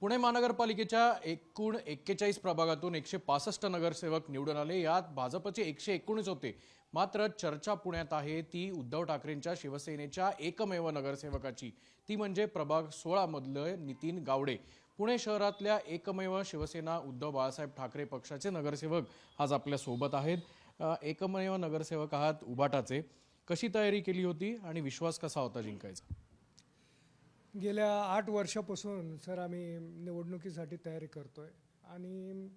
पुणे महानगरपालिकेच्या एकूण 41 प्रभागातून 165 नगरसेवक निवडून आले। यात भाजपचे 119 होते। मात्र चर्चा पुण्यात आहे ती उद्धव ठाकरेंच्या शिवसेनेच्या एकमेव नगरसेवकाची, ती म्हणजे प्रभाग 16 मधले नितीन गावडे। पुणे शहरातल्या एकमेव शिवसेना उद्धव बाळासाहेब ठाकरे पक्षाचे नगरसेवक आज आपल्या सोबत आहेत। एकमेव नगरसेवक आहात उभाटाचे, कशी तयारी केली होती आणि विश्वास कसा होता जिंकायचा? गेल्या 8 वर्षापासून सर आम्ही निवडणुकीसाठी तयारी करतोय आणि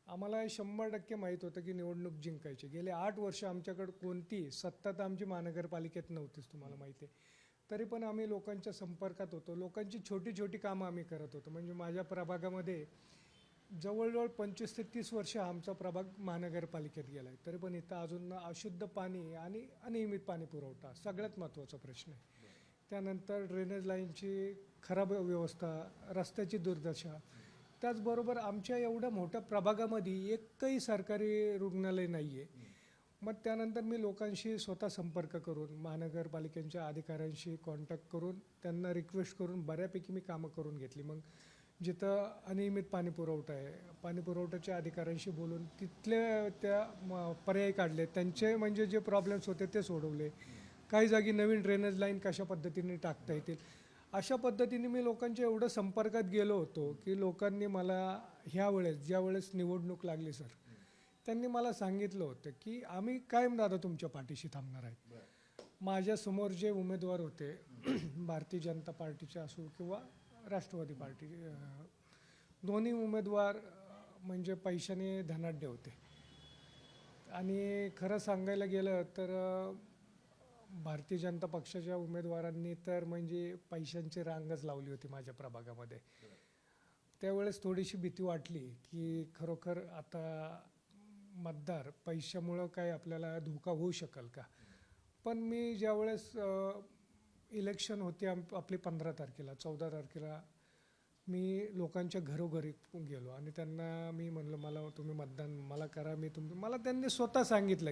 आम्हाला 100% माहीत होतं की निवडणूक जिंकायची। गेले 8 वर्ष आमच्याकडे कोणती सत्ता तर आमची महानगरपालिकेत नव्हतीच, तुम्हाला माहिती आहे। तरी पण आम्ही लोकांच्या संपर्कात होतो, लोकांची छोटी छोटी कामं आम्ही करत होतो। म्हणजे माझ्या प्रभागामध्ये जवळजवळ 25 ते 30 वर्ष आमचा प्रभाग महानगरपालिकेत गेला आहे, तरी पण इथं अजून अशुद्ध पाणी आणि अनियमित पाणी पुरवठा सगळ्यात महत्त्वाचा प्रश्न आहे। त्यानंतर ड्रेनेज लाईनची खराब व्यवस्था, रस्त्याची दुर्दशा, त्याचबरोबर आमच्या एवढ्या मोठ्या प्रभागामध्ये एकही सरकारी रुग्णालय नाही आहे। मग त्यानंतर मी लोकांशी स्वतः संपर्क करून महानगरपालिकेच्या अधिकाऱ्यांशी कॉन्टॅक्ट करून त्यांना रिक्वेस्ट करून बऱ्यापैकी मी कामं करून घेतली। मग जिथं अनियमित पाणी पुरवठा आहे, पाणी पुरवठ्याच्या अधिकाऱ्यांशी बोलून तिथले पर्याय काढले, त्यांचे म्हणजे जे प्रॉब्लेम्स होते ते सोडवले। काही जागी नवीन ड्रेनेज लाईन कशा पद्धतीने टाकता येतील अशा पद्धतीने मी लोकांच्या एवढं संपर्कात गेलो होतो की लोकांनी मला ह्यावेळेस ज्यावेळेस निवडणूक लागली सर, त्यांनी मला सांगितलं होतं की आम्ही कायम दादा तुमच्या पाठीशी थांबणार आहेत। माझ्यासमोर जे उमेदवार होते भारतीय जनता पार्टीचे असो किंवा राष्ट्रवादी पार्टी, दोन्ही उमेदवार म्हणजे पैशाने धनाढ्य होते। आणि खरं सांगायला गेलं तर भारतीय जनता पक्षाच्या उमेदवारांनी तर म्हणजे पैशांची रांगच लावली होती माझ्या प्रभागामध्ये। त्यावेळेस थोडीशी भीती वाटली की खरोखर आता मतदार पैशामुळं काय आपल्याला धोका होऊ शकेल का। पण मी ज्यावेळेस इलेक्शन होती आपली 15 तारखेला 14 तारखेला मी लोकांच्या घरोघरी गेलो आणि त्यांना मी म्हणलं मला तुम्ही मतदान मला करा, मला त्यांनी स्वतः सांगितलं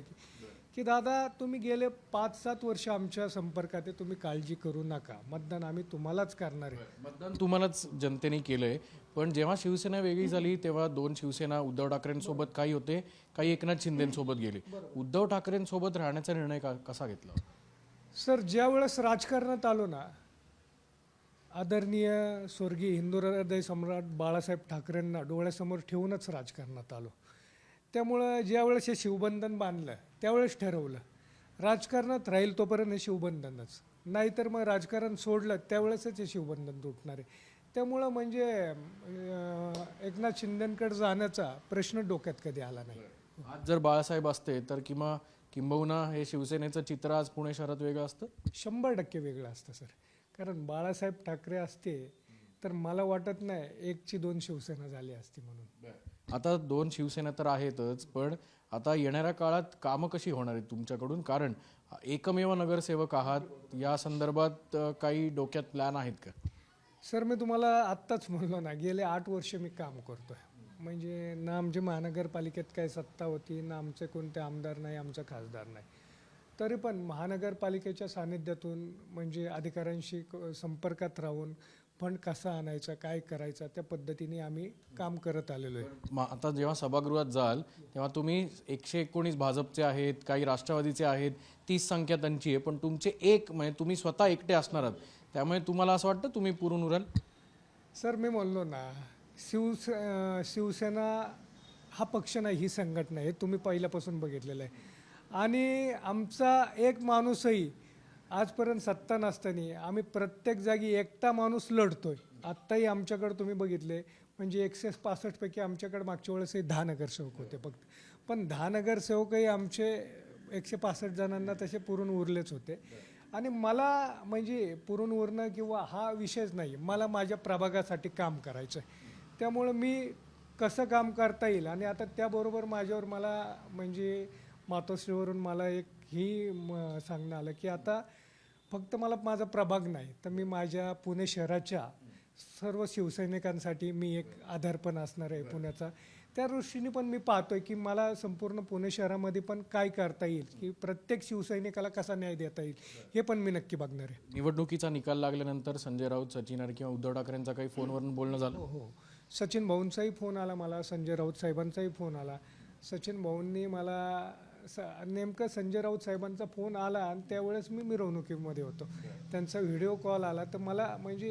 की दादा तुम्ही गेले 5-7 वर्ष आमच्या संपर्कात आहे, तुम्ही काळजी करू नका, मतदान आम्ही तुम्हालाच करणार आहे। मतदान तुम्हालाच जनतेने केलंय। पण जेव्हा शिवसेना वेगळी झाली तेव्हा दोन शिवसेना उद्धव ठाकरेंसोबत काही होते, काही एकनाथ शिंदेंसोबत गेले। उद्धव ठाकरेंसोबत राहण्याचा निर्णय कसा घेतला? सर ज्यावेळेस राजकारणात आलो ना, आदरणीय स्वर्गीय हिंदू हृदय सम्राट बाळासाहेब ठाकरेंना डोळ्यासमोर ठेवूनच राजकारणात आलो। त्यामुळं ज्यावेळेस हे शिवबंधन बांधलं त्यावेळेस ठरवलं राजकारणात राहील तोपर्यंत हे शिवबंधनच, नाहीतर मग राजकारण सोडलं त्यावेळेसच हे शिवबंधन तुटणार आहे। त्यामुळं म्हणजे एकनाथ शिंदेंकडे जाण्याचा प्रश्न डोक्यात कधी आला नाही। आज जर बाळासाहेब असते तर किंबहुना हे शिवसेनेचं चित्र आज पुणे शहरात वेगळं असतं? 100% वेगळं असतं सर। कारण बाळासाहेब ठाकरे असते तर मला वाटत नाही 1ची 2 शिवसेना झाली असती म्हणून। आता 2 शिवसेना तर आहेतच, पण आता येणाऱ्या काळात कामं कशी होणार आहेत तुमच्याकडून? कारण एकमेव नगरसेवक आहात, या संदर्भात काही डोक्यात प्लॅन आहेत का? सर मी तुम्हाला आत्ताच म्हणलो ना, गेले 8 वर्ष मी काम करतोय। म्हणजे ना आमच्या महानगरपालिकेत काही सत्ता होती, ना आमचे कोणते आमदार नाही, आमचा खासदार नाही, तरी पण महानगरपालिकेच्या सानिध्यातून म्हणजे अधिकाऱ्यांशी संपर्कात राहून फंड कसा आणायचा, काय करायचा, त्या पद्धतीने आम्ही काम करत आलेलो आहे। आता जेव्हा सभागृहात जाल तेव्हा तुम्ही 119 भाजपचे आहेत, काही राष्ट्रवादीचे आहेत, 30 संख्या त्यांची आहे, पण तुमचे एक म्हणजे तुम्ही स्वतः एकटे असणार आहात, त्यामुळे तुम्हाला असं वाटतं तुम्ही पुरून उराल? सर मी म्हणलो ना, शिवसेना हा पक्ष नाही, ही संघटना आहे, तुम्ही पहिल्यापासून बघितलेलं आहे। आणि आमचा एक माणूसही आजपर्यंत सत्ता नसताना आम्ही प्रत्येक जागी एकटा माणूस लढतोय। आत्ताही आमच्याकडे तुम्ही बघितले म्हणजे 165 पैकी आमच्याकडे मागच्या वेळेसही 10 नगरसेवक होते फक्त, पण 10 नगरसेवकही आमचे 165 जणांना तसे पुरून उरलेच होते। आणि मला म्हणजे पुरून उरणं किंवा हा विषयच नाही, मला माझ्या प्रभागासाठी काम करायचं आहे। त्यामुळं मी कसं काम करता येईल आणि आता त्याबरोबर माझ्यावर मला म्हणजे मातोश्रीवरून मला एक ही सांगणं आलं की आता फक्त मला माझा प्रभाग नाही तर मी माझ्या पुणे शहराच्या सर्व शिवसैनिकांसाठी मी एक आधार पण असणार आहे पुण्याचा. त्या दृष्टीने पण मी पाहतोय की मला संपूर्ण पुणे शहरामध्ये पण काय करता येईल, की प्रत्येक शिवसैनिकाला कसा न्याय देता येईल, हे पण मी नक्की बघणार आहे. निवडणुकीचा निकाल लागल्यानंतर संजय राऊत, सचिन अरे किंवा उद्धव ठाकरेंचा काही फोनवरून बोलणं झालं? हो, सचिन भाऊंचाही फोन आला मला, संजय राऊत साहेबांचाही फोन आला. सचिन भाऊंनी मला नेमकं संजय राऊत साहेबांचा फोन आला आणि त्यावेळेस मी मिरवणुकीमध्ये होतो. त्यांचा व्हिडिओ कॉल आला तर मला म्हणजे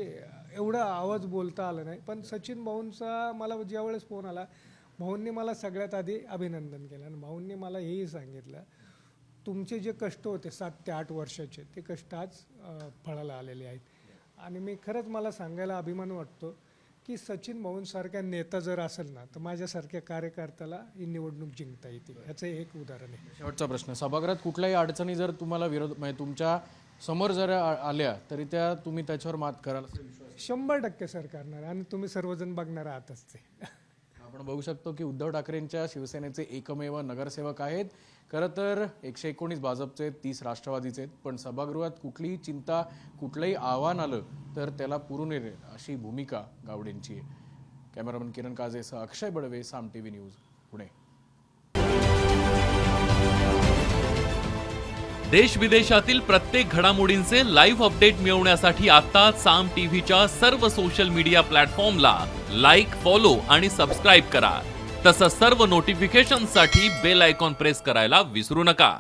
एवढा आवाज बोलता आला नाही, पण सचिन भाऊंचा मला ज्यावेळेस फोन आला, भाऊंनी मला सगळ्यात आधी अभिनंदन केलं आणि भाऊंनी मला हेही सांगितलं, तुमचे जे कष्ट होते 7 ते 8 वर्षाचे, ते कष्ट आज फळाला आलेले आहेत. आणि मी खरंच मला सांगायला अभिमान वाटतो की सचिन भाऊंसारखा नेता जर असेल ना, तर माझ्यासारख्या कार्यकर्त्याला ही निवडणूक जिंकता येते. ह्याचं एक उदाहरण आहे. शेवटचा प्रश्न, सभागृहात कुठल्याही अडचणी जर तुम्हाला विरोध म्हणजे तुमच्या समोर जर आल्या तरी तुम्ही त्याच्यावर मात कराल? 100% सर करणार आणि तुम्ही सर्वजण बघणार आहातच ते. आपण बघू शकतो की उद्धव ठाकरेंच्या शिवसेनेचे एकमेव नगरसेवक आहेत. खरं तर 119 भाजपचे, 30 राष्ट्रवादीचे आहेत. पण सभागृहात कुठलीही चिंता, कुठलंही आव्हान आलं तर त्याला पुरून येईल अशी भूमिका गावडेंची आहे. कॅमेरामन किरण काजेसह अक्षय बडवे, साम टीव्ही न्यूज, पुणे. देश विदेशातील प्रत्येक घडामोडींचे लाईव्ह अपडेट मिळवण्यासाठी आता साम टीव्हीच्या सर्व सोशल मीडिया प्लॅटफॉर्मला लाईक, फॉलो आणि सबस्क्राईब करा. तसंच सर्व नोटिफिकेशनसाठी बेल आयकॉन प्रेस करायला विसरू नका.